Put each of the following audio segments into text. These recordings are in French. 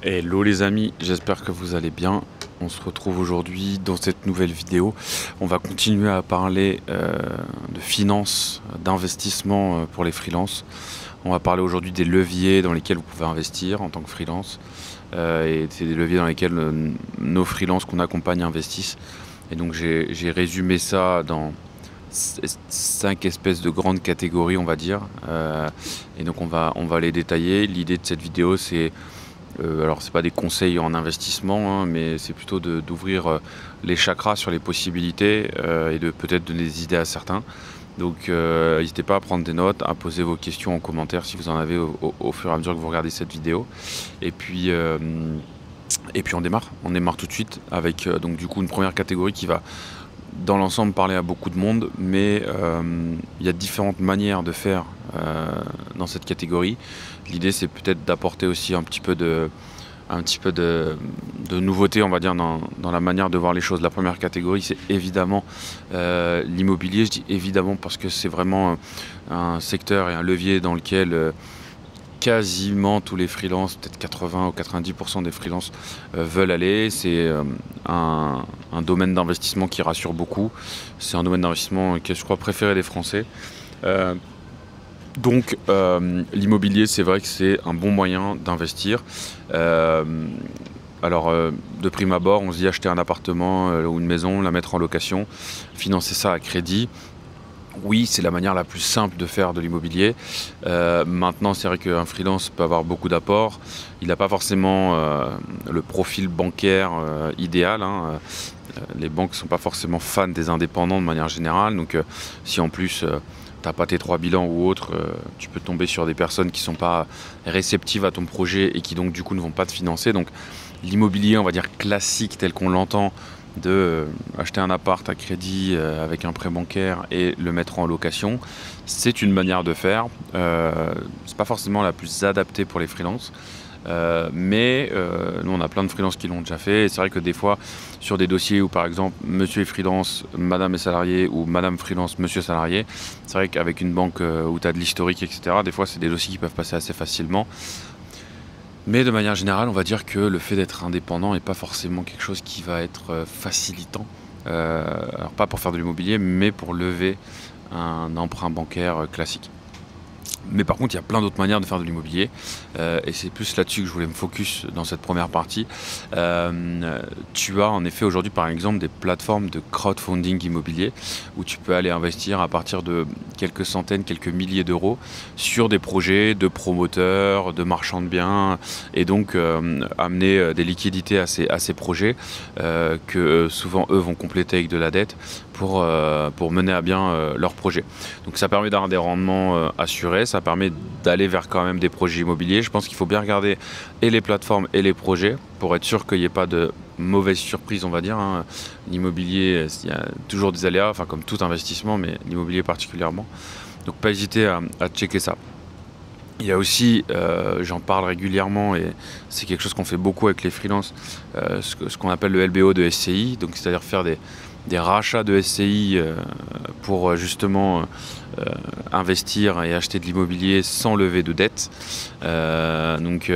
Hello les amis, j'espère que vous allez bien. On se retrouve aujourd'hui dans cette nouvelle vidéo. On va continuer à parler de finances, d'investissement pour les freelances. On va parler aujourd'hui des leviers dans lesquels vous pouvez investir en tant que freelance. Et c'est des leviers dans lesquels nos freelances qu'on accompagne investissent. Et donc j'ai résumé ça dans 5 espèces de grandes catégories, on va dire. Et donc on va les détailler. L'idée de cette vidéo, c'est alors c'est pas des conseils en investissement, hein, mais c'est plutôt d'ouvrir les chakras sur les possibilités et de peut-être donner des idées à certains. Donc n'hésitez pas à prendre des notes, à poser vos questions en commentaire si vous en avez au fur et à mesure que vous regardez cette vidéo. Et puis on démarre tout de suite avec donc du coup une première catégorie qui va dans l'ensemble parler à beaucoup de monde, mais il y a différentes manières de faire dans cette catégorie. L'idée c'est peut-être d'apporter aussi un petit peu de nouveauté, on va dire, dans la manière de voir les choses. La première catégorie, c'est évidemment l'immobilier. Je dis évidemment parce que c'est vraiment un secteur et un levier dans lequel quasiment tous les freelances, peut-être 80 ou 90% des freelances veulent aller. C'est un domaine d'investissement qui rassure beaucoup. C'est un domaine d'investissement qui est, je crois, préféré des Français. Donc l'immobilier, c'est vrai que c'est un bon moyen d'investir. Alors de prime abord, on se dit acheter un appartement ou une maison, la mettre en location, financer ça à crédit. Oui, c'est la manière la plus simple de faire de l'immobilier. Maintenant, c'est vrai qu'un freelance peut avoir beaucoup d'apports. Il n'a pas forcément le profil bancaire idéal, hein. Les banques ne sont pas forcément fans des indépendants de manière générale. Donc si en plus tu n'as pas tes 3 bilans ou autre, tu peux tomber sur des personnes qui ne sont pas réceptives à ton projet et qui donc du coup ne vont pas te financer. Donc l'immobilier, on va dire classique tel qu'on l'entend, de acheter un appart à crédit avec un prêt bancaire et le mettre en location, c'est une manière de faire. C'est pas forcément la plus adaptée pour les freelances, mais nous on a plein de freelances qui l'ont déjà fait. Et c'est vrai que des fois sur des dossiers où par exemple monsieur est freelance, madame est salarié, ou madame freelance, monsieur salarié, c'est vrai qu'avec une banque où tu as de l'historique, etc., des fois c'est des dossiers qui peuvent passer assez facilement. Mais de manière générale, on va dire que le fait d'être indépendant n'est pas forcément quelque chose qui va être facilitant. Alors pas pour faire de l'immobilier, mais pour lever un emprunt bancaire classique. Mais par contre, il y a plein d'autres manières de faire de l'immobilier et c'est plus là-dessus que je voulais me focus dans cette première partie. Tu as en effet aujourd'hui par exemple des plateformes de crowdfunding immobilier où tu peux aller investir à partir de quelques centaines, quelques milliers d'euros sur des projets de promoteurs, de marchands de biens et donc amener des liquidités à ces projets que souvent eux vont compléter avec de la dette pour mener à bien leur projet. Donc ça permet d'avoir des rendements assurés, ça permet d'aller vers quand même des projets immobiliers. Je pense qu'il faut bien regarder et les plateformes et les projets pour être sûr qu'il n'y ait pas de mauvaises surprises, on va dire, hein. L'immobilier, il y a toujours des aléas, enfin comme tout investissement, mais l'immobilier particulièrement. Donc pas hésiter à checker ça. Il y a aussi, j'en parle régulièrement et c'est quelque chose qu'on fait beaucoup avec les freelances, ce qu'on appelle le LBO de SCI, donc c'est-à-dire faire des rachats de SCI pour justement investir et acheter de l'immobilier sans lever de dette. Donc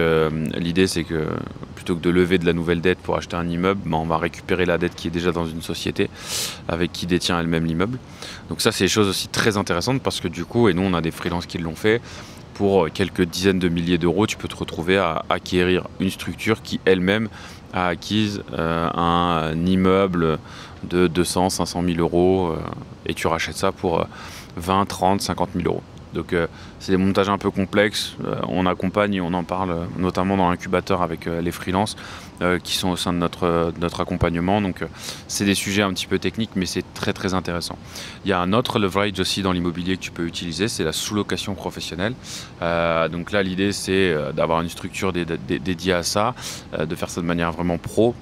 l'idée c'est que plutôt que de lever de la nouvelle dette pour acheter un immeuble, on va récupérer la dette qui est déjà dans une société avec qui détient elle-même l'immeuble. Donc ça c'est des choses aussi très intéressantes parce que du coup, et nous on a des freelances qui l'ont fait, pour quelques dizaines de milliers d'euros, tu peux te retrouver à acquérir une structure qui elle-même a acquise un immeuble de 200, 500 000 euros et tu rachètes ça pour 20, 30, 50 000 euros. Donc c'est des montages un peu complexes, on accompagne et on en parle notamment dans l'incubateur avec les freelances qui sont au sein de notre accompagnement. Donc c'est des sujets un petit peu techniques mais c'est très très intéressant. Il y a un autre leverage aussi dans l'immobilier que tu peux utiliser, c'est la sous-location professionnelle. Donc là l'idée c'est d'avoir une structure dédiée à ça, de faire ça de manière vraiment pro.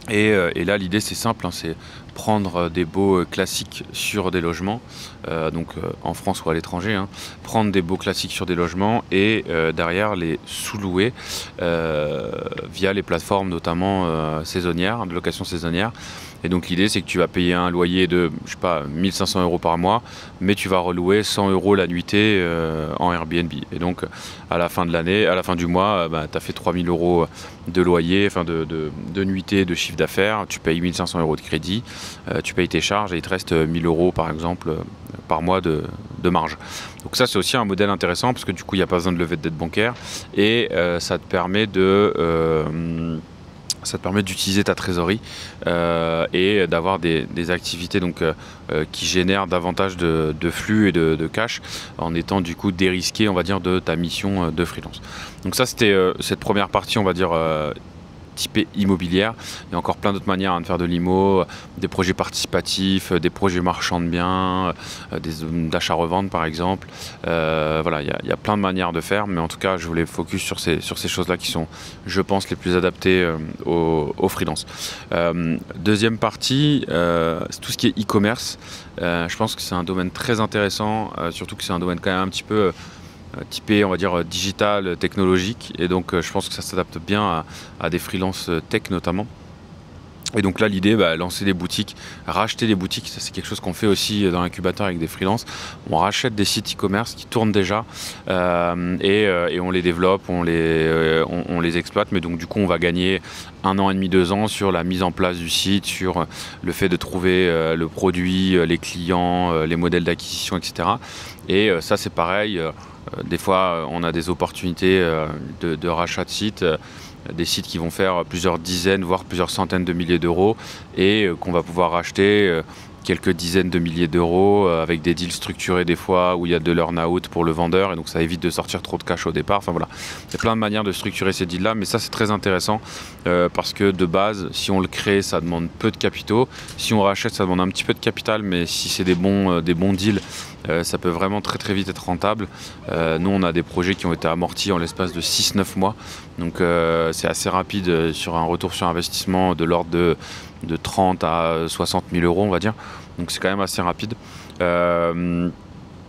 Et là l'idée c'est simple, hein, c'est prendre des baux classiques sur des logements, donc en France ou à l'étranger, hein, prendre des baux classiques sur des logements et derrière les sous-louer via les plateformes notamment saisonnières, de location saisonnière. Et donc l'idée c'est que tu vas payer un loyer de, je sais pas, 1500 € par mois, mais tu vas relouer 100 € la nuitée en Airbnb. Et donc à la fin de l'année, à la fin du mois, tu as fait 3000 € de loyer, enfin de nuitée, de chiffre d'affaires, tu payes 1500 € de crédit, tu payes tes charges et il te reste 1000 € par exemple par mois de marge. Donc ça c'est aussi un modèle intéressant parce que du coup il n'y a pas besoin de lever de dette bancaire et ça te permet d'utiliser ta trésorerie et d'avoir des activités donc, qui génèrent davantage de flux et de cash en étant du coup dérisqué on va dire de ta mission de freelance. Donc ça c'était cette première partie on va dire typée immobilière. Il y a encore plein d'autres manières de faire de l'IMO, des projets participatifs, des projets marchands de biens, des zones d'achat-revente par exemple. Voilà, il y a plein de manières de faire, mais en tout cas, je voulais focus sur ces choses-là qui sont, je pense, les plus adaptées aux freelance. Deuxième partie, c'est tout ce qui est e-commerce. Je pense que c'est un domaine très intéressant, surtout que c'est un domaine quand même un petit peu typé, on va dire, digital, technologique. Et donc, je pense que ça s'adapte bien à des freelances tech notamment. Et donc là, l'idée, lancer des boutiques, racheter des boutiques, ça c'est quelque chose qu'on fait aussi dans l'incubateur avec des freelances. On rachète des sites e-commerce qui tournent déjà et on les développe, on les exploite. Mais donc du coup, on va gagner 1 an et demi, 2 ans sur la mise en place du site, sur le fait de trouver le produit, les clients, les modèles d'acquisition, etc. Et ça c'est pareil, des fois on a des opportunités de rachat de sites. Des sites qui vont faire plusieurs dizaines, voire plusieurs centaines de milliers d'euros et qu'on va pouvoir racheter quelques dizaines de milliers d'euros avec des deals structurés des fois où il y a de l'earn-out pour le vendeur et donc ça évite de sortir trop de cash au départ. Enfin voilà, il y a plein de manières de structurer ces deals là, mais ça c'est très intéressant parce que de base, si on le crée, ça demande peu de capitaux. Si on rachète, ça demande un petit peu de capital, mais si c'est des bons deals, ça peut vraiment très très vite être rentable. Nous on a des projets qui ont été amortis en l'espace de 6-9 mois, donc c'est assez rapide sur un retour sur investissement de l'ordre de 30 à 60 000 €, on va dire. Donc c'est quand même assez rapide.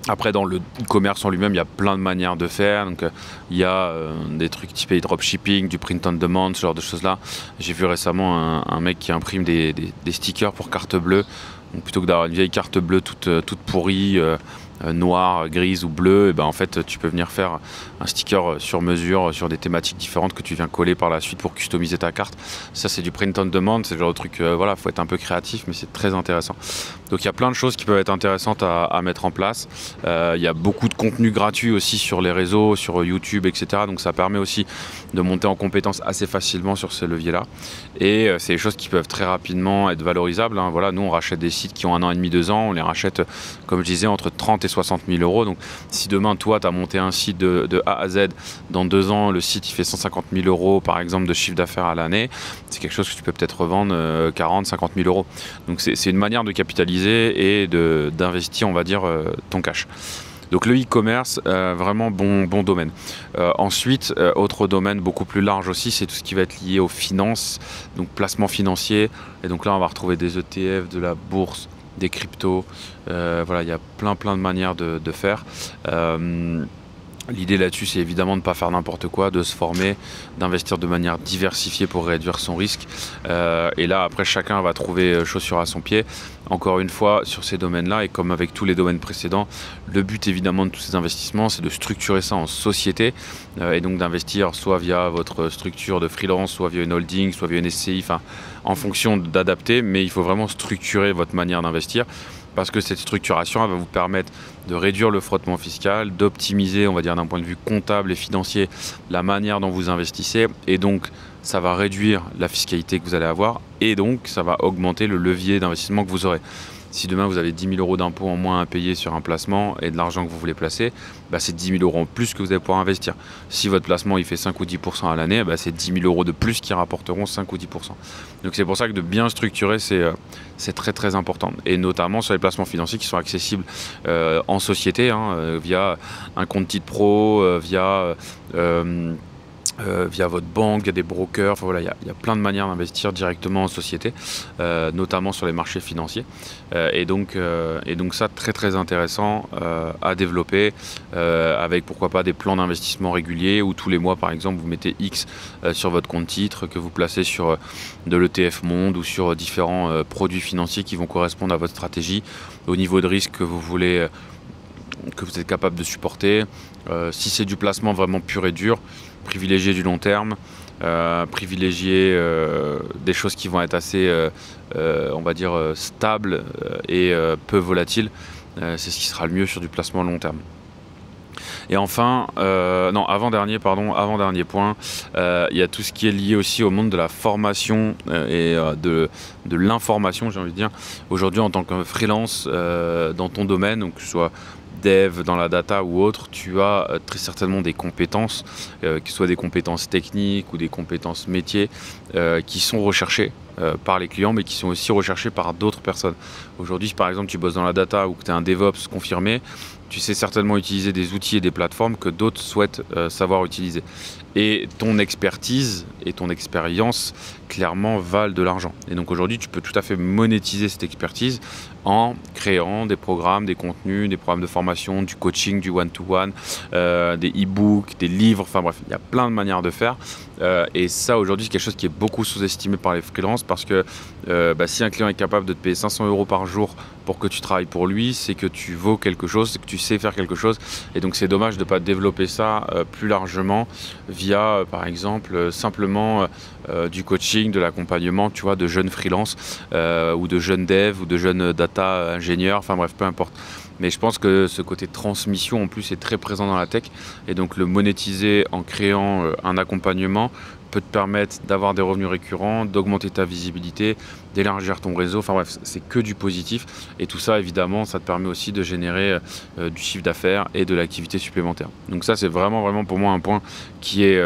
Après, dans le e-commerce en lui-même, il y a plein de manières de faire. Donc, il y a des trucs typés dropshipping, du print on demand, ce genre de choses-là. J'ai vu récemment un mec qui imprime des stickers pour carte bleue. Donc, plutôt que d'avoir une vieille carte bleue toute pourrie, noire, grise ou bleue, et ben en fait tu peux venir faire un sticker sur mesure sur des thématiques différentes que tu viens coller par la suite pour customiser ta carte. Ça c'est du print on demand, c'est le genre de truc, voilà, faut être un peu créatif mais c'est très intéressant. Donc il y a plein de choses qui peuvent être intéressantes à mettre en place. Il y a beaucoup de contenu gratuit aussi sur les réseaux, sur YouTube, etc. Donc ça permet aussi de monter en compétences assez facilement sur ces leviers-là. Et c'est des choses qui peuvent très rapidement être valorisables, hein. Voilà, nous on rachète des sites qui ont 1 an et demi, 2 ans, on les rachète, comme je disais, entre 30 et 60 000 €. Donc si demain toi tu as monté un site de A à Z, dans 2 ans le site il fait 150 000 € par exemple de chiffre d'affaires à l'année, c'est quelque chose que tu peux peut-être revendre 40 50 000 €. Donc c'est une manière de capitaliser et d'investir, on va dire, ton cash. Donc le e-commerce, vraiment bon domaine. Ensuite, autre domaine beaucoup plus large aussi, c'est tout ce qui va être lié aux finances, donc placement financier. Et donc là on va retrouver des ETF, de la bourse, des cryptos, voilà, il y a plein de manières de faire. L'idée là-dessus, c'est évidemment de ne pas faire n'importe quoi, de se former, d'investir de manière diversifiée pour réduire son risque. Et là, après, chacun va trouver chaussure à son pied. Encore une fois, sur ces domaines-là, et comme avec tous les domaines précédents, le but évidemment de tous ces investissements, c'est de structurer ça en société. Et donc d'investir soit via votre structure de freelance, soit via une holding, soit via une SCI, enfin, en fonction d'adapter. Mais il faut vraiment structurer votre manière d'investir, parce que cette structuration elle va vous permettre de réduire le frottement fiscal, d'optimiser, on va dire d'un point de vue comptable et financier, la manière dont vous investissez, et donc ça va réduire la fiscalité que vous allez avoir, et donc ça va augmenter le levier d'investissement que vous aurez. Si demain vous avez 10 000 € d'impôts en moins à payer sur un placement et de l'argent que vous voulez placer, c'est 10 000 € en plus que vous allez pouvoir investir. Si votre placement il fait 5 ou 10% à l'année, c'est 10 000 € de plus qui rapporteront 5 ou 10%. Donc c'est pour ça que de bien structurer, c'est très important. Et notamment sur les placements financiers qui sont accessibles en société, via un compte titre pro, via via votre banque, via des brokers. Enfin, voilà, il y a plein de manières d'investir directement en société, notamment sur les marchés financiers. Et donc ça, très très intéressant à développer, avec pourquoi pas des plans d'investissement réguliers où tous les mois, par exemple, vous mettez X sur votre compte titre que vous placez sur de l'ETF Monde ou sur différents produits financiers qui vont correspondre à votre stratégie, au niveau de risque que vous voulez, que vous êtes capable de supporter. Si c'est du placement vraiment pur et dur, privilégier du long terme, privilégier des choses qui vont être assez, on va dire, stables et peu volatiles. C'est ce qui sera le mieux sur du placement long terme. Et enfin, non, avant-dernier point, il y a tout ce qui est lié aussi au monde de la formation et de l'information, j'ai envie de dire. Aujourd'hui, en tant que freelance dans ton domaine, donc que ce soit dev, dans la data ou autre, tu as très certainement des compétences, que ce soit des compétences techniques ou des compétences métiers, qui sont recherchées par les clients, mais qui sont aussi recherchées par d'autres personnes. Aujourd'hui, si par exemple tu bosses dans la data ou que tu es un DevOps confirmé, tu sais certainement utiliser des outils et des plateformes que d'autres souhaitent savoir utiliser. Et ton expertise et ton expérience, clairement, valent de l'argent. Et donc aujourd'hui, tu peux tout à fait monétiser cette expertise en créant des programmes, des contenus, des programmes de formation, du coaching, du one-to-one, des e-books, des livres, enfin bref, il y a plein de manières de faire. Et ça, aujourd'hui, c'est quelque chose qui est beaucoup sous-estimé par les freelances parce que si un client est capable de te payer 500 € par jour pour que tu travailles pour lui, c'est que tu vaux quelque chose, c'est que tu sais faire quelque chose. Et donc, c'est dommage de ne pas développer ça plus largement via, par exemple, simplement du coaching, de l'accompagnement, tu vois, de jeunes freelances ou de jeunes devs ou de jeunes data ingénieurs, enfin bref, peu importe. Mais je pense que ce côté transmission en plus est très présent dans la tech et donc le monétiser en créant un accompagnement peut te permettre d'avoir des revenus récurrents, d'augmenter ta visibilité, d'élargir ton réseau, enfin bref, c'est que du positif et tout ça évidemment ça te permet aussi de générer du chiffre d'affaires et de l'activité supplémentaire. Donc ça c'est vraiment pour moi un point qui est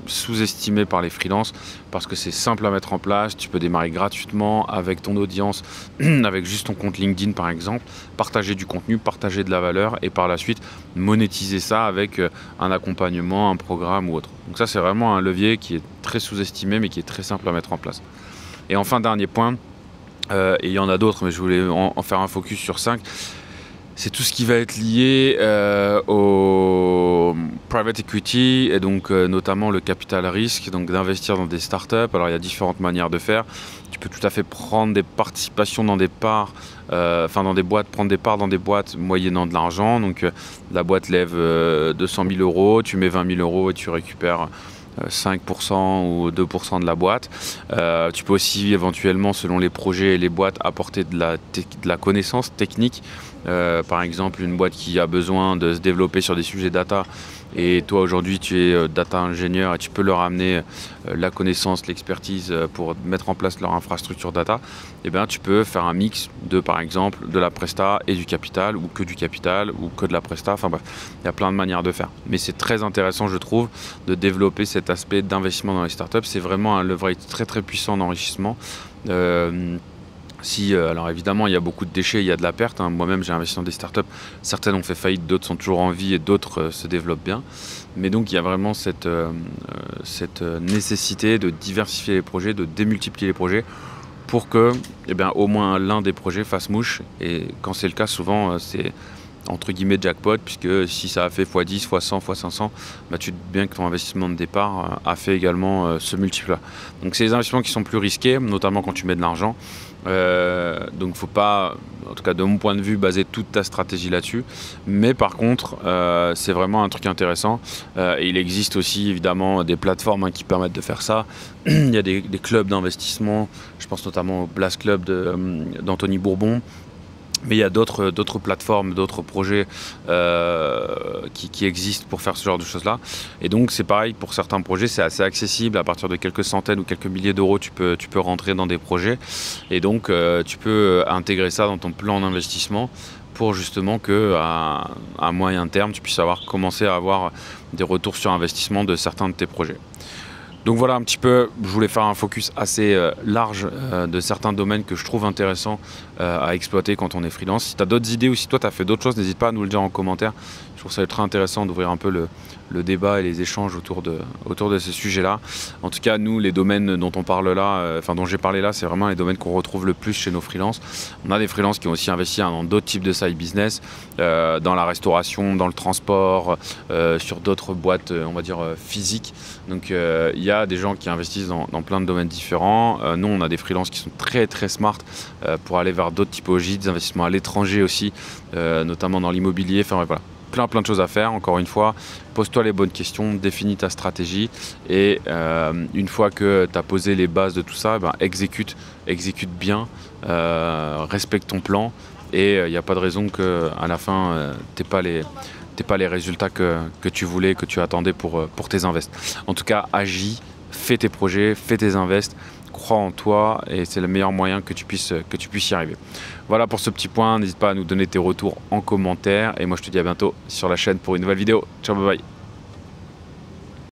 sous-estimé par les freelances parce que c'est simple à mettre en place, tu peux démarrer gratuitement avec ton audience, avec juste ton compte LinkedIn par exemple, partager du contenu, partager de la valeur et par la suite monétiser ça avec un accompagnement, un programme ou autre. Donc ça c'est vraiment un levier qui est très sous-estimé mais qui est très simple à mettre en place. Et enfin dernier point, et il y en a d'autres mais je voulais en faire un focus sur 5, c'est tout ce qui va être lié au private equity et donc notamment le capital risque, donc d'investir dans des startups. Alors il y a différentes manières de faire. Tu peux tout à fait prendre des participations dans des parts, dans des boîtes, prendre des parts dans des boîtes moyennant de l'argent. Donc la boîte lève 200 000 €, tu mets 20 000 € et tu récupères 5% ou 2% de la boîte. Tu peux aussi éventuellement, selon les projets et les boîtes, apporter de la connaissance technique. Par exemple, une boîte qui a besoin de se développer sur des sujets data et toi aujourd'hui tu es data ingénieur et tu peux leur amener la connaissance, l'expertise pour mettre en place leur infrastructure data, et bien tu peux faire un mix de par exemple de la presta et du capital ou que de la presta, enfin bref, il y a plein de manières de faire. Mais c'est très intéressant je trouve de développer cet aspect d'investissement dans les startups, c'est vraiment un levier très très puissant d'enrichissement. Alors évidemment il y a beaucoup de déchets, il y a de la perte, hein. Moi-même j'ai investi dans des startups, certaines ont fait faillite, d'autres sont toujours en vie et d'autres se développent bien. Mais donc il y a vraiment cette nécessité de diversifier les projets, de démultiplier les projets pour que au moins l'un des projets fasse mouche. Et quand c'est le cas, souvent c'est entre guillemets jackpot, puisque si ça a fait x10, x100, x500, tu te dis bien que ton investissement de départ a fait également ce multiple-là. Donc c'est des investissements qui sont plus risqués, notamment quand tu mets de l'argent. Donc il ne faut pas, en tout cas de mon point de vue, baser toute ta stratégie là-dessus. Mais par contre, c'est vraiment un truc intéressant. Et il existe aussi évidemment des plateformes qui permettent de faire ça. Il y a des clubs d'investissement, je pense notamment au Blast Club d'Anthony Bourbon. Mais il y a d'autres plateformes, d'autres projets qui existent pour faire ce genre de choses-là. Et donc c'est pareil, pour certains projets, c'est assez accessible. À partir de quelques centaines ou quelques milliers d'euros, tu peux rentrer dans des projets. Et donc tu peux intégrer ça dans ton plan d'investissement pour justement qu'à moyen terme, tu puisses commencer à avoir des retours sur investissement de certains de tes projets. Donc voilà un petit peu, je voulais faire un focus assez large de certains domaines que je trouve intéressants à exploiter quand on est freelance. Si tu as d'autres idées ou si toi tu as fait d'autres choses, n'hésite pas à nous le dire en commentaire. Je trouve ça très intéressant d'ouvrir un peu le débat et les échanges autour de ces sujets-là. En tout cas, nous, les domaines dont on parle là, dont j'ai parlé là, c'est vraiment les domaines qu'on retrouve le plus chez nos freelances. On a des freelances qui ont aussi investi dans d'autres types de side business, dans la restauration, dans le transport, sur d'autres boîtes, on va dire physiques. Donc il y a des gens qui investissent dans plein de domaines différents. Nous, on a des freelances qui sont très smart pour aller vers d'autres typologies, des investissements à l'étranger aussi, notamment dans l'immobilier. Enfin voilà, plein de choses à faire. Encore une fois, pose-toi les bonnes questions, définis ta stratégie et une fois que tu as posé les bases de tout ça, exécute bien, respecte ton plan et il n'y a pas de raison qu'à la fin, tu n'aies pas les résultats que tu voulais, que tu attendais pour tes invests. En tout cas, agis, fais tes projets, fais tes invests, crois en toi et c'est le meilleur moyen que tu puisses y arriver. Voilà pour ce petit point, n'hésite pas à nous donner tes retours en commentaire et moi je te dis à bientôt sur la chaîne pour une nouvelle vidéo. Ciao, bye bye.